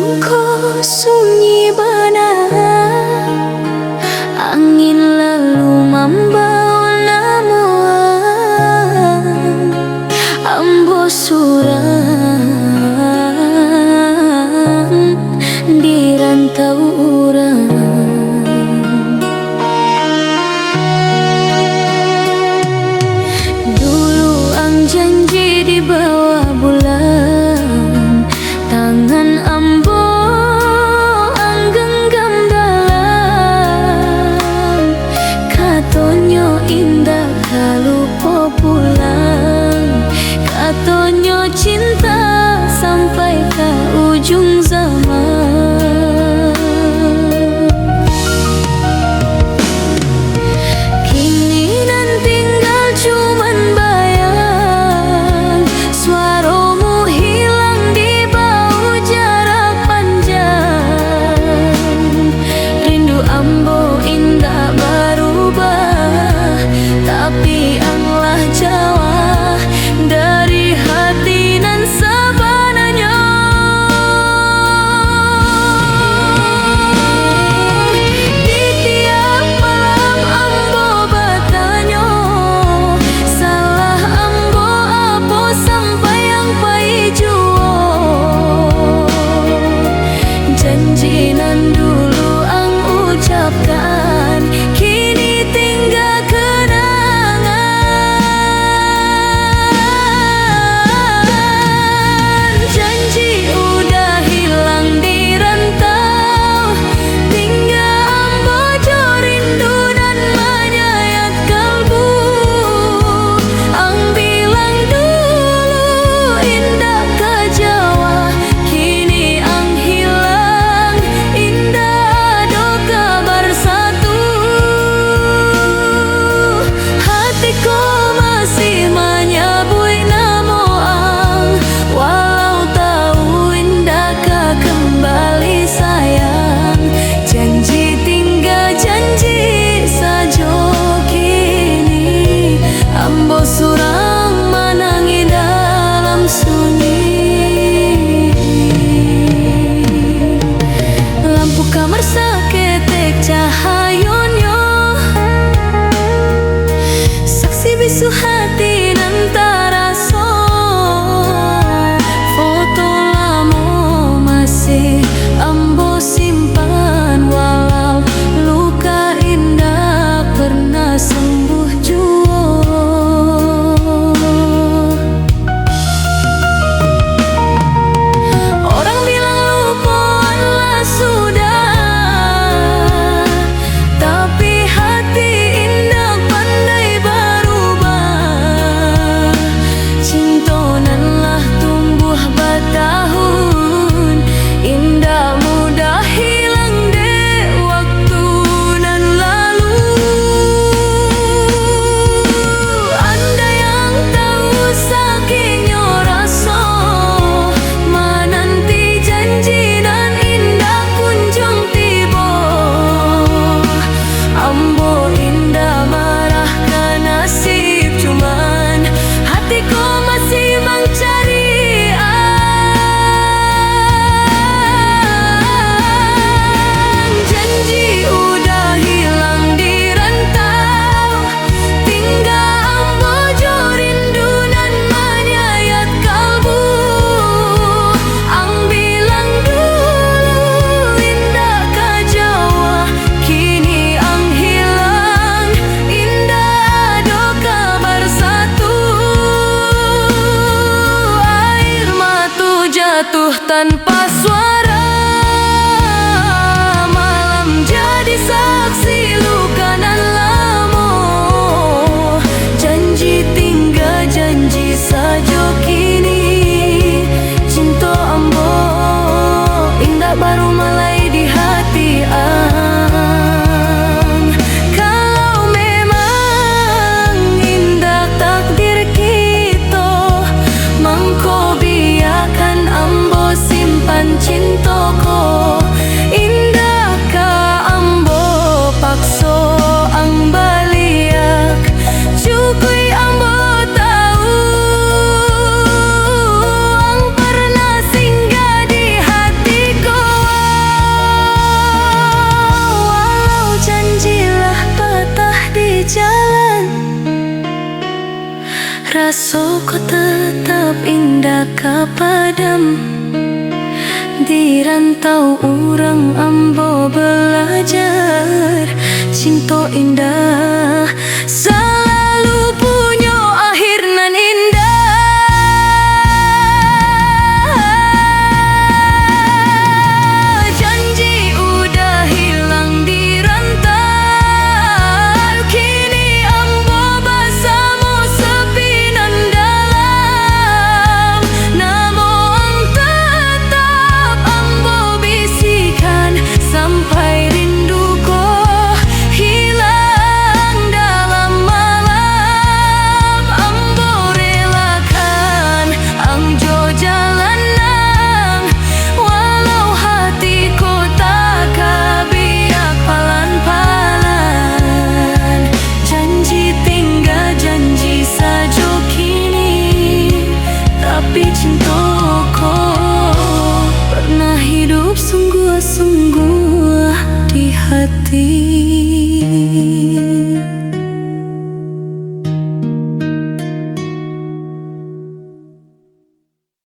mangko sunyi benar, angin lalu membawa namuan ambo surang di rantau urang. Dulu ang janji di bawah bulan, tangan ambo ang genggam dalam, katonyo indah kalupo pulang, katonyo cinta sampai ke ujung zaman. Kini nan tinggal cuman bayang, suaramu hilang di bau jarak panjang. Rindu ambo indah berubah, tapi anglah Jawa dari hati nan sebenarnya. Di tiap malam ambo bertanya, salah ambo apa sampai yang pai juo. Janji nan dulu ang ucapkan, kini tinggal kenangan. Janji udah hilang di rantau, tinggal ambo jo rindu dan menyayat kalbu. Ang bilang dulu indah ke Jawa, kini ang hilang indah do kabar satu. Hatiku masih menyebut namo ang, walau tahu indah kah kembali sayang. Janji tinggal janji saja, kini ambo surang menangi dalam sunyi. Lampu kamar seketek cahayonyo, saksi bisu hati nan taraso. Foto lamo masih ambo simpan, walau luka indah pernah sembuh jua. Orang bilang lupaanlah sudah, tapi hati indah pandai berubah. Cintonanlah tumbuh bertahun, indah mudah hilang dek waktu nan lalu. Anda yang tahu sakitnya rasa, menanti janji nan indah kunjung tiba. Ambo indah marah ke nasib, cuman hatiku masih mencari ang. Janji udah hilang di rantau, tinggal ambo jo rindu nan menyayat kalbu. Ang bilang dulu indah ke Jawa, kini ang hilang indah do kabar satu. Air mata jatuh tanpa suara, malam jadi saksi luka nan lamo. Janji tinggal janji saja, kini cinta ambo indah baru mulai di hati ang. Kalau memang indah takdir kita, mangko biarkan ambo simpan cintaku. Indah ka ambo pakso ang baliak, cukui ambo tahu ang pernah singgah di hatiku. rasaku tetap indah kepadam. Di rantau orang ambo belajar cinta indah selalu punya akhir nan indah. Janji udah hilang di rantau, kini ambo bersama sepi nan dalam. Namun tetap ambo bisikan sampai rinduku hilang dalam malam. Ambo relakan angjo jalanan, walau hatiku tak kebiak palan-palan. Janji tinggal janji saja kini, tapi cintaku pernah hidup sungguh-sungguh di hati.